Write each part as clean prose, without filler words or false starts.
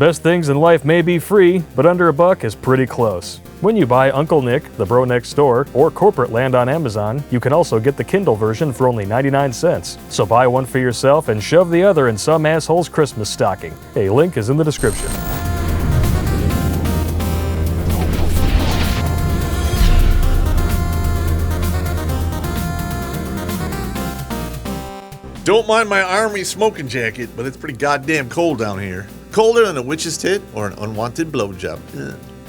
best things in life may be free, but under a buck is pretty close. When you buy Uncle Nick, The Bro Next Door, or Corporate Land on Amazon, you can also get the Kindle version for only 99 cents. So buy one for yourself and shove the other in some asshole's Christmas stocking. A link is in the description. Don't mind my army smoking jacket, but it's pretty goddamn cold down here. Colder than a witch's tit or an unwanted blowjob.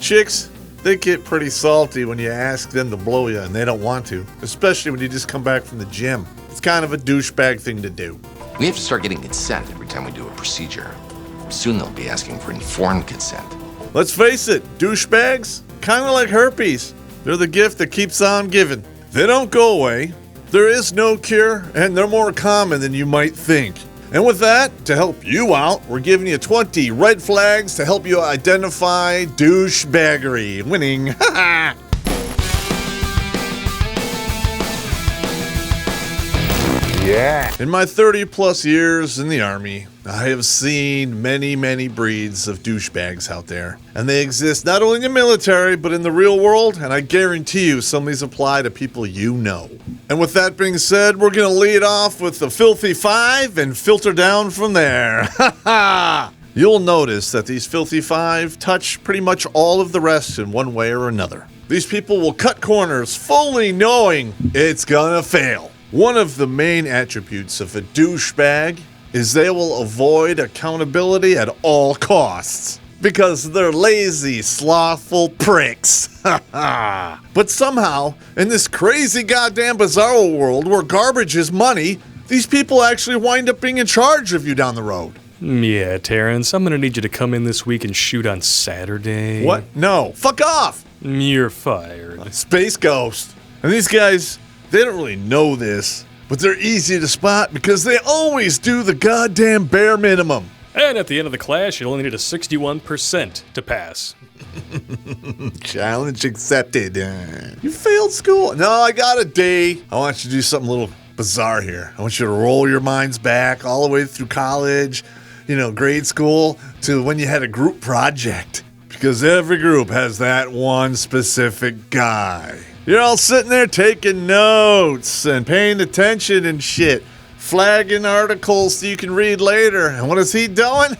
Chicks, they get pretty salty when you ask them to blow you and they don't want to, especially when you just come back from the gym. It's kind of a douchebag thing to do. We have to start getting consent every time we do a procedure. Soon they'll be asking for informed consent. Let's face it, douchebags, kind of like herpes. They're the gift that keeps on giving. They don't go away. There is no cure, and they're more common than you might think. And with that, to help you out, we're giving you 20 red flags to help you identify douchebaggery. Winning. Yeah. In my 30 plus years in the Army, I have seen many, many breeds of douchebags out there. And they exist not only in the military, but in the real world, and I guarantee you some of these apply to people you know. And with that being said, we're going to lead off with the filthy five and filter down from there. You'll notice that these filthy five touch pretty much all of the rest in one way or another. These people will cut corners fully knowing it's gonna fail. One of the main attributes of a douchebag is they will avoid accountability at all costs because they're lazy, slothful pricks. But somehow, in this crazy goddamn bizarro world where garbage is money, these people actually wind up being in charge of you down the road. Yeah, Terrence, I'm gonna need you to come in this week and shoot on Saturday. What? No. Fuck off! You're fired. Space Ghost. And these guys, they don't really know this, but they're easy to spot because they always do the goddamn bare minimum. And at the end of the class, you'll only need a 61% to pass. Challenge accepted. You failed school. No, I got a D. I want you to do something a little bizarre here. I want you to roll your minds back all the way through college, grade school, to when you had a group project. Because every group has that one specific guy. You're all sitting there taking notes and paying attention and shit. Flagging articles so you can read later. And what is he doing?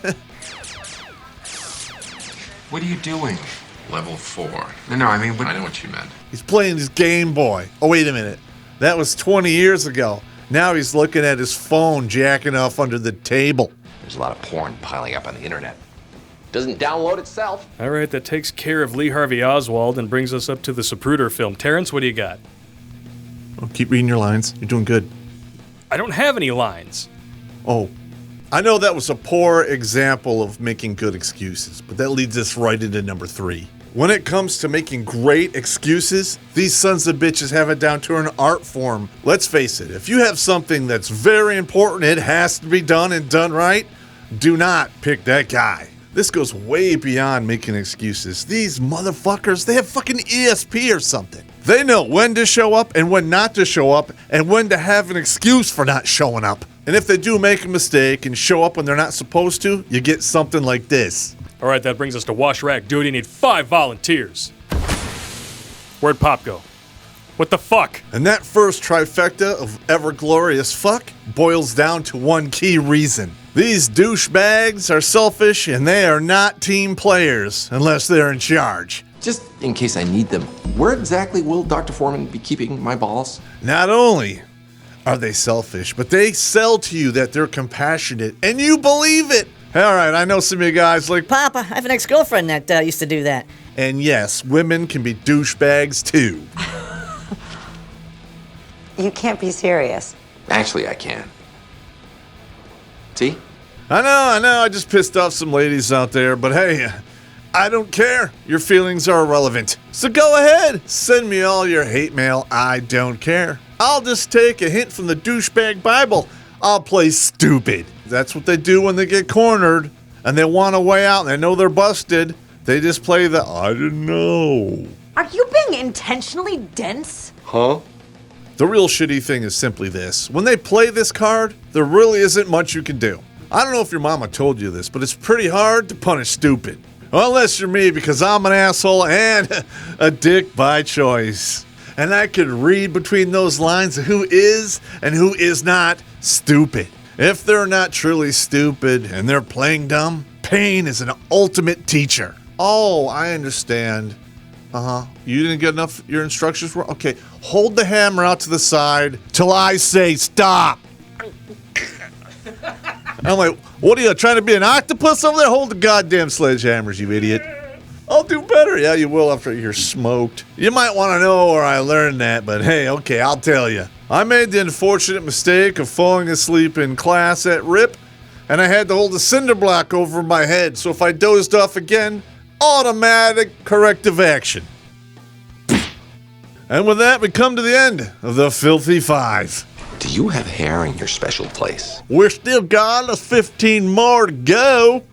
What are you doing? Level 4. No, I mean, I know what you meant. He's playing his Game Boy. Oh, wait a minute. That was 20 years ago. Now he's looking at his phone jacking off under the table. There's a lot of porn piling up on the internet. Doesn't download itself. All right, that takes care of Lee Harvey Oswald and brings us up to the Zapruder film. Terrence, what do you got? Oh, keep reading your lines. You're doing good. I don't have any lines. Oh, I know that was a poor example of making good excuses, but that leads us right into number 3. When it comes to making great excuses, these sons of bitches have it down to an art form. Let's face it, if you have something that's very important, it has to be done and done right, do not pick that guy. This goes way beyond making excuses. These motherfuckers, they have fucking ESP or something. They know when to show up and when not to show up and when to have an excuse for not showing up. And if they do make a mistake and show up when they're not supposed to, you get something like this. All right, that brings us to wash rack duty. Need 5 volunteers. Where'd Pop go? What the fuck? And that first trifecta of ever glorious fuck boils down to one key reason. These douchebags are selfish and they are not team players unless they're in charge. Just in case I need them, where exactly will Dr. Foreman be keeping my balls? Not only are they selfish, but they sell to you that they're compassionate and you believe it. All right, I know some of you guys like, Papa, I have an ex-girlfriend that used to do that. And yes, women can be douchebags too. You can't be serious. Actually, I can. See? I know, I just pissed off some ladies out there, but hey, I don't care. Your feelings are irrelevant. So go ahead, send me all your hate mail. I don't care. I'll just take a hint from the douchebag Bible. I'll play stupid. That's what they do when they get cornered and they want a way out and they know they're busted. They just play the I didn't know. Are you being intentionally dense? Huh? The real shitty thing is simply this. When they play this card, there really isn't much you can do. I don't know if your mama told you this, but it's pretty hard to punish stupid. Well, unless you're me, because I'm an asshole and a dick by choice. And I could read between those lines of who is and who is not stupid. If they're not truly stupid and they're playing dumb, pain is an ultimate teacher. Oh, I understand. You didn't get enough, your instructions were? Okay, hold the hammer out to the side till I say stop. I'm like, what are you, trying to be an octopus over there? Hold the goddamn sledgehammers, you idiot. I'll do better. Yeah, you will after you're smoked. You might want to know where I learned that, but hey, okay, I'll tell you. I made the unfortunate mistake of falling asleep in class at RIP, and I had to hold a cinder block over my head, so if I dozed off again, automatic corrective action. And with that, we come to the end of the Filthy Five. Do you have hair in your special place? We're still got 15 more to go,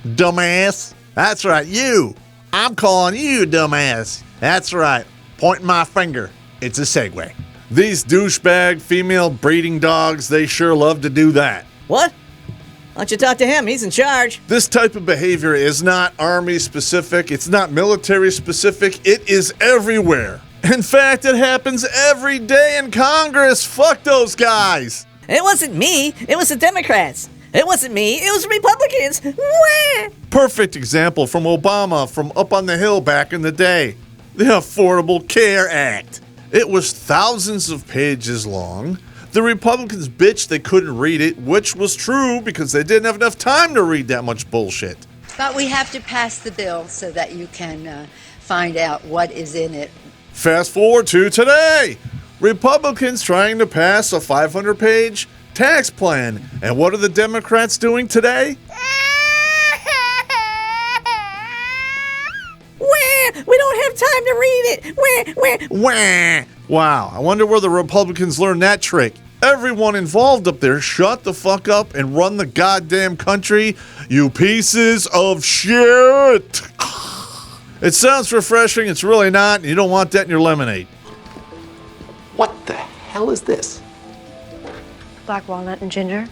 dumbass. That's right, you. I'm calling you dumbass. That's right, pointing my finger. It's a segue. These douchebag female breeding dogs, they sure love to do that. What? Why don't you talk to him? He's in charge. This type of behavior is not army specific, it's not military specific, it is everywhere. In fact, it happens every day in Congress. Fuck those guys. It wasn't me. It was the Democrats. It wasn't me. It was Republicans. Wah! Perfect example from Obama from up on the hill back in the day. The Affordable Care Act. It was thousands of pages long. The Republicans bitched they couldn't read it, which was true because they didn't have enough time to read that much bullshit. But we have to pass the bill so that you can find out what is in it. Fast forward to today. Republicans trying to pass a 500-page tax plan. And what are the Democrats doing today? We don't have time to read it. Wah! Wow, I wonder where the Republicans learned that trick. Everyone involved up there, shut the fuck up and run the goddamn country, you pieces of shit. It sounds refreshing, it's really not. You don't want that in your lemonade. What the hell is this? Black walnut and ginger.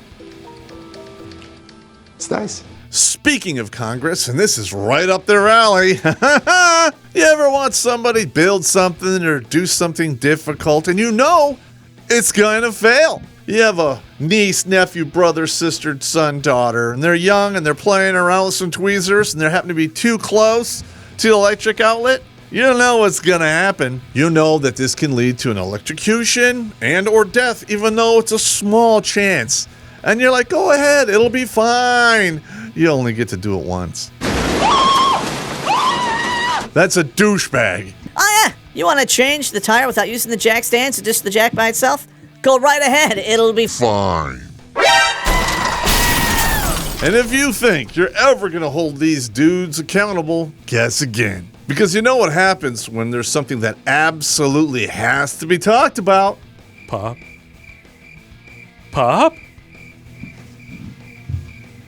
It's nice. Speaking of Congress, and this is right up their alley, you ever watch somebody build something or do something difficult and you know it's going to fail? You have a niece, nephew, brother, sister, son, daughter, and they're young and they're playing around with some tweezers and they happen to be too close to the electric outlet. You don't know what's going to happen. You know that this can lead to an electrocution and or death, even though it's a small chance. And you're like, go ahead, it'll be fine. You only get to do it once. That's a douchebag. Oh, yeah. You want to change the tire without using the jack stands and just the jack by itself? Go right ahead. It'll be Fine. And if you think you're ever going to hold these dudes accountable, guess again. Because you know what happens when there's something that absolutely has to be talked about. Pop? Pop?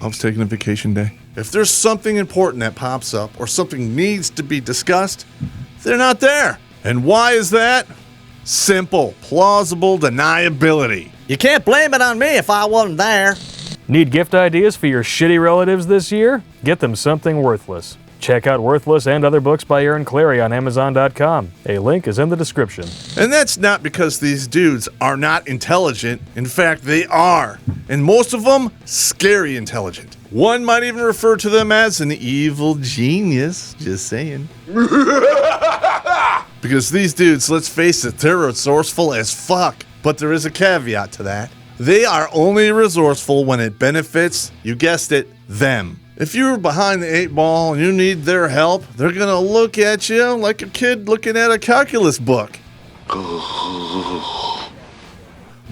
I was taking a vacation day. If there's something important that pops up or something needs to be discussed, they're not there. And why is that? Simple, plausible deniability. You can't blame it on me if I wasn't there. Need gift ideas for your shitty relatives this year? Get them something worthless. Check out Worthless and other books by Aaron Clary on Amazon.com. A link is in the description. And that's not because these dudes are not intelligent. In fact, they are. And most of them, scary intelligent. One might even refer to them as an evil genius. Just saying. Because these dudes, let's face it, they're resourceful as fuck. But there is a caveat to that. They are only resourceful when it benefits, you guessed it, them. If you're behind the 8 ball and you need their help, they're gonna look at you like a kid looking at a calculus book.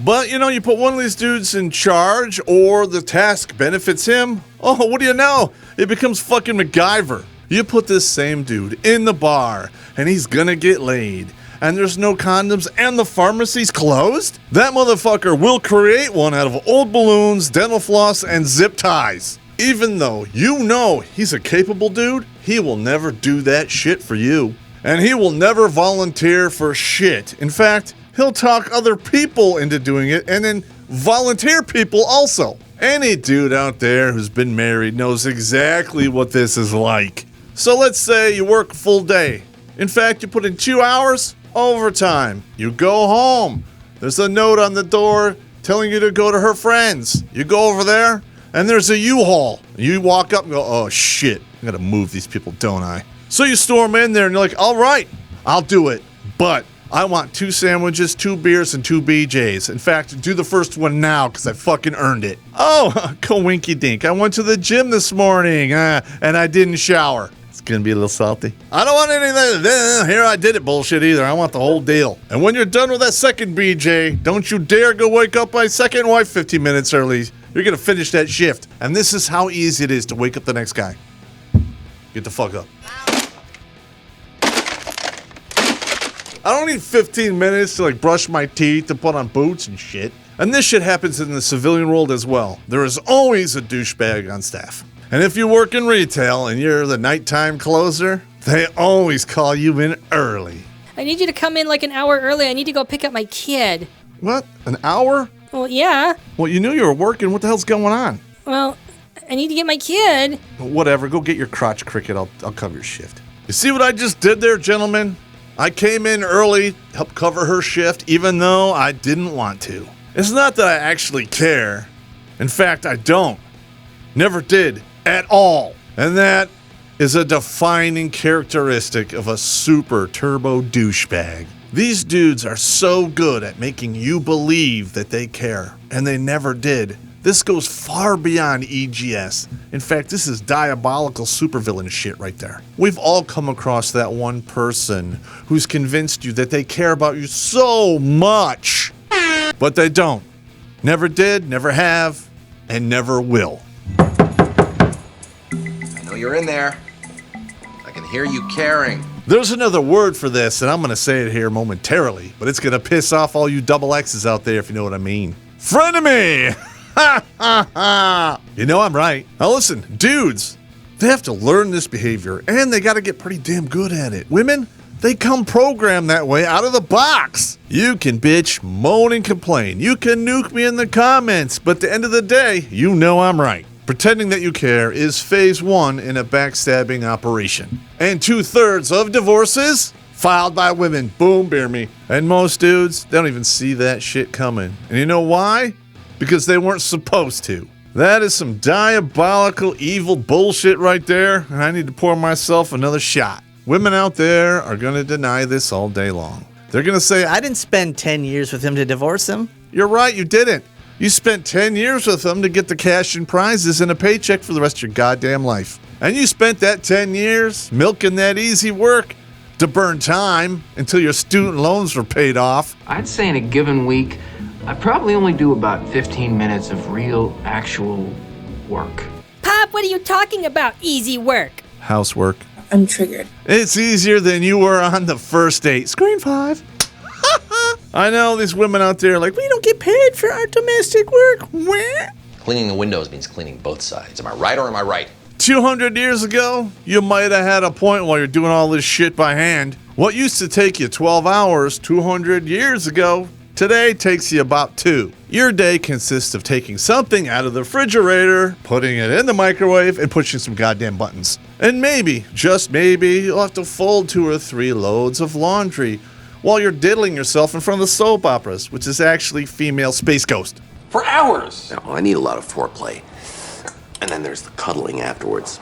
But, you know, you put one of these dudes in charge or the task benefits him, oh, what do you know? It becomes fucking MacGyver. You put this same dude in the bar and he's gonna get laid and there's no condoms and the pharmacy's closed? That motherfucker will create one out of old balloons, dental floss, and zip ties. Even though you know he's a capable dude, he will never do that shit for you. And he will never volunteer for shit. In fact, he'll talk other people into doing it and then volunteer people also. Any dude out there who's been married knows exactly what this is like. So let's say you work a full day. In fact, you put in 2 hours overtime. You go home. There's a note on the door telling you to go to her friends. You go over there, and there's a U-Haul. You walk up and go, oh shit, I gotta move these people, don't I? So you storm in there and you're like, all right, I'll do it. But I want 2 sandwiches, 2 beers, and 2 BJs. In fact, do the first one now because I fucking earned it. Oh, coinky dink. I went to the gym this morning and I didn't shower. It's going to be a little salty. I don't want anything. Here I did it bullshit either. I want the whole deal. And when you're done with that second BJ, don't you dare go wake up my second wife 15 minutes early. You're going to finish that shift. And this is how easy it is to wake up the next guy. Get the fuck up. I don't need 15 minutes to brush my teeth and put on boots and shit. And this shit happens in the civilian world as well. There is always a douchebag on staff. And if you work in retail and you're the nighttime closer, they always call you in early. I need you to come in an hour early. I need to go pick up my kid. What? An hour? Well, yeah. Well, you knew you were working. What the hell's going on? Well, I need to get my kid. Whatever. Go get your crotch cricket. I'll cover your shift. You see what I just did there, gentlemen? I came in early, helped cover her shift, even though I didn't want to. It's not that I actually care. In fact, I don't. Never did. At all. And that is a defining characteristic of a super turbo douchebag. These dudes are so good at making you believe that they care, and they never did. This goes far beyond EGS. In fact, this is diabolical supervillain shit right there. We've all come across that one person who's convinced you that they care about you so much, but they don't. Never did, never have, and never will. You're in there. I can hear you caring. There's another word for this, and I'm going to say it here momentarily, but it's going to piss off all you double X's out there if you know what I mean. Frenemy! Ha ha ha! You know I'm right. Now listen, dudes, they have to learn this behavior, and they got to get pretty damn good at it. Women, they come programmed that way out of the box. You can bitch, moan, and complain. You can nuke me in the comments, but at the end of the day, you know I'm right. Pretending that you care is phase 1 in a backstabbing operation. And 2/3 of divorces filed by women. Boom, beer me. And most dudes, they don't even see that shit coming. And you know why? Because they weren't supposed to. That is some diabolical, evil bullshit right there, and I need to pour myself another shot. Women out there are going to deny this all day long. They're going to say, I didn't spend 10 years with him to divorce him. You're right, you didn't. You spent 10 years with them to get the cash and prizes and a paycheck for the rest of your goddamn life. And you spent that 10 years milking that easy work to burn time until your student loans were paid off. I'd say in a given week, I probably only do about 15 minutes of real, actual work. Pop, what are you talking about? Easy work. Housework. I'm triggered. It's easier than you were on the first date. Screen 5. I know these women out there are like, we don't get paid for our domestic work. Where? Cleaning the windows means cleaning both sides. Am I right or am I right? 200 years ago, you might have had a point while you're doing all this shit by hand. What used to take you 12 hours 200 years ago, today takes you about 2. Your day consists of taking something out of the refrigerator, putting it in the microwave, and pushing some goddamn buttons. And maybe, just maybe, you'll have to fold 2 or 3 loads of laundry while you're diddling yourself in front of the soap operas, which is actually female Space Ghost. For hours! No, I need a lot of foreplay. And then there's the cuddling afterwards.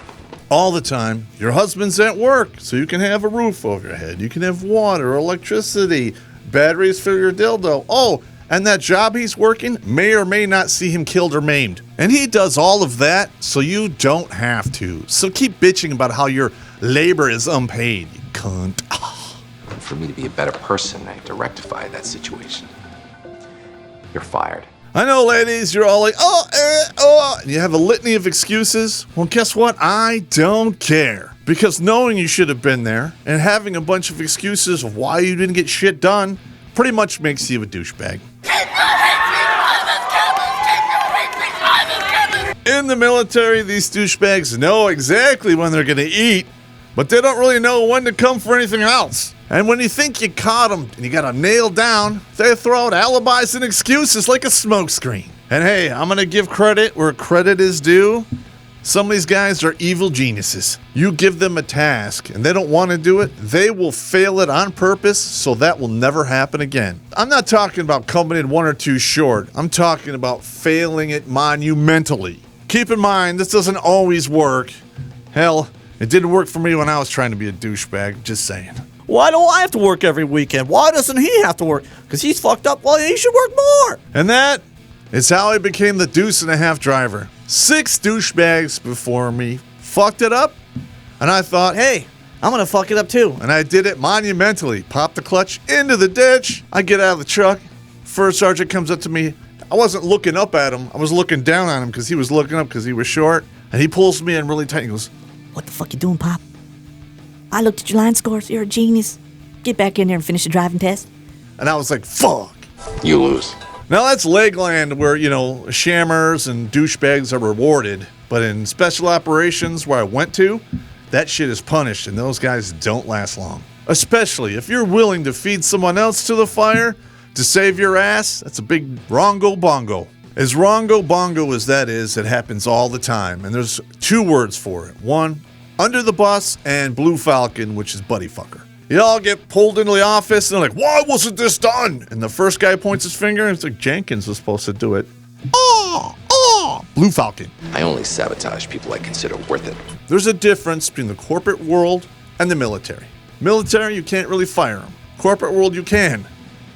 All the time. Your husband's at work, so you can have a roof over your head. You can have water, electricity, batteries for your dildo. Oh, and that job he's working may or may not see him killed or maimed. And he does all of that so you don't have to. So keep bitching about how your labor is unpaid, you cunt. For me to be a better person, I have to rectify that situation. You're fired. I know, ladies, you're all like, and you have a litany of excuses. Well, guess what? I don't care. Because knowing you should have been there and having a bunch of excuses of why you didn't get shit done pretty much makes you a douchebag. In the military, these douchebags know exactly when they're going to eat, but they don't really know when to come for anything else. And when you think you caught them and you got them nailed down, they throw out alibis and excuses like a smokescreen. And hey, I'm going to give credit where credit is due. Some of these guys are evil geniuses. You give them a task and they don't want to do it, they will fail it on purpose, so that will never happen again. I'm not talking about coming in 1 or 2 short. I'm talking about failing it monumentally. Keep in mind, this doesn't always work. Hell, it didn't work for me when I was trying to be a douchebag, just saying. Why don't I have to work every weekend? Why doesn't he have to work? Because he's fucked up. Well, he should work more. And that is how I became the deuce and a half driver. 6 douchebags before me fucked it up, and I thought, hey, I'm going to fuck it up too. and I did it monumentally. Popped the clutch into the ditch. I get out of the truck. First sergeant comes up to me. I wasn't looking up at him. I was looking down on him because he was looking up because he was short. And he pulls me in really tight. He goes, What the fuck you doing, Pop? I looked at your line scores. You're a genius. Get back in there and finish the driving test. and I was like, fuck. You lose. Now that's Legland where, shammers and douchebags are rewarded. But in special operations where I went to, that shit is punished and those guys don't last long. Especially if you're willing to feed someone else to the fire to save your ass, that's a big wrongo bongo. As wrongo bongo as that is, it happens all the time. And there's 2 words for it. One, under the bus, and Blue Falcon, which is buddy fucker. You all get pulled into the office and they're like, why wasn't this done? And the first guy points his finger and it's like, Jenkins was supposed to do it. Blue Falcon. I only sabotage people I consider worth it. There's a difference between the corporate world and the military. Military, you can't really fire them. Corporate world, you can,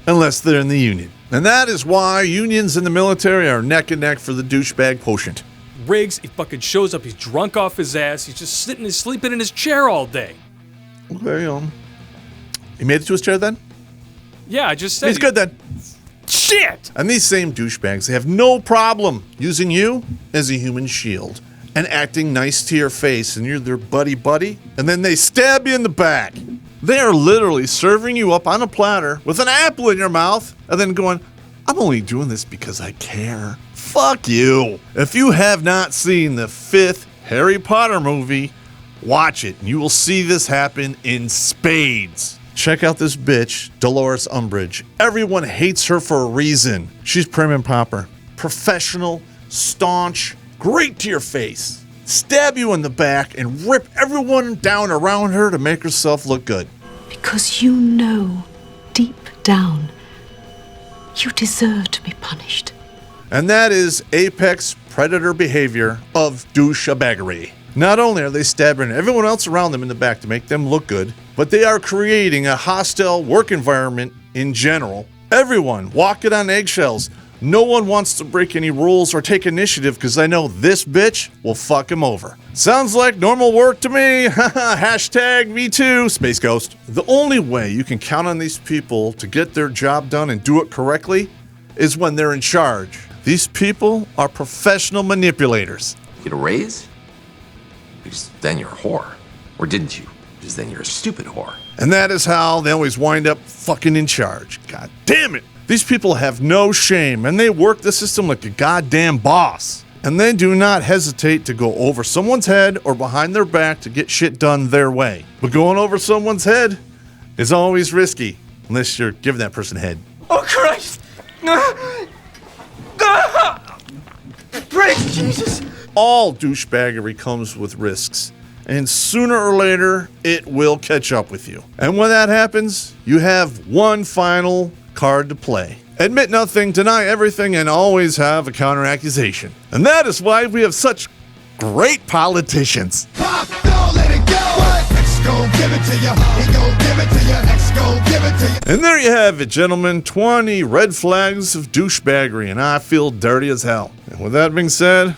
unless they're in the union. And that is why unions in the military are neck and neck for the douchebag quotient. Riggs, he fucking shows up, he's drunk off his ass, he's just sleeping in his chair all day. Okay, he made it to his chair then? Yeah, I just said He's good then. Shit! And these same douchebags, they have no problem using you as a human shield and acting nice to your face, and you're their buddy, and then they stab you in the back. They are literally serving you up on a platter with an apple in your mouth and then going, I'm only doing this because I care. Fuck you. If you have not seen the 5th Harry Potter movie, watch it and you will see this happen in spades. Check out this bitch, Dolores Umbridge. Everyone hates her for a reason. She's prim and proper, professional, staunch, great to your face. Stab you in the back and rip everyone down around her to make herself look good. Because you know, deep down, you deserve to be punished. And that is apex predator behavior of douchebaggery. Not only are they stabbing everyone else around them in the back to make them look good, but they are creating a hostile work environment in general. Everyone walking on eggshells. No one wants to break any rules or take initiative because they know this bitch will fuck him over. Sounds like normal work to me. Hashtag me too, Space Ghost. The only way you can count on these people to get their job done and do it correctly is when they're in charge. These people are professional manipulators. Get a raise? Because then you're a whore. Or didn't you? Because then you're a stupid whore. And that is how they always wind up fucking in charge. God damn it. These people have no shame and they work the system like a goddamn boss. And they do not hesitate to go over someone's head or behind their back to get shit done their way. But going over someone's head is always risky, unless you're giving that person head. Oh, Christ! Praise Jesus! All douchebaggery comes with risks, and sooner or later, it will catch up with you. And when that happens, you have one final card to play. Admit nothing, deny everything, and always have a counter-accusation. And that is why we have such great politicians. Pop, don't let it go! X gon' give it to you. He gon' give it to you. X gon' give it to you. And there you have it, gentlemen. 20 red flags of douchebaggery, and I feel dirty as hell. And with that being said,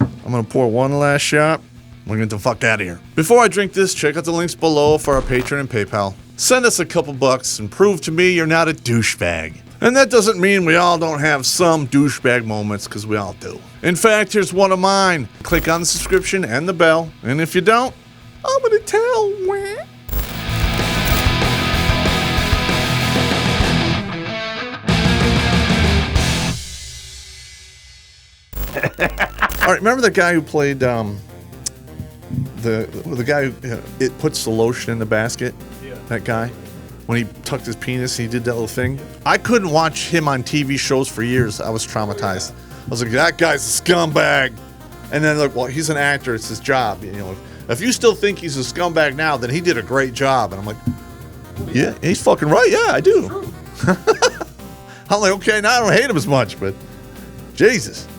I'm gonna pour one last shot. We're gonna get the fuck out of here. Before I drink this, check out the links below for our Patreon and PayPal. Send us a couple bucks and prove to me you're not a douchebag. And that doesn't mean we all don't have some douchebag moments, because we all do. In fact, here's one of mine. Click on the subscription and the bell, and if you don't, I'm gonna tell. All right, remember the guy who played the guy who it puts the lotion in the basket? Yeah. That guy, when he tucked his penis and he did that little thing. I couldn't watch him on TV shows for years. I was traumatized. I was like, that guy's a scumbag. And then like, well, he's an actor. It's his job. You know, if you still think he's a scumbag now, then he did a great job. And I'm like, yeah, he's fucking right. Yeah, I do. I'm like, okay, now I don't hate him as much, but Jesus.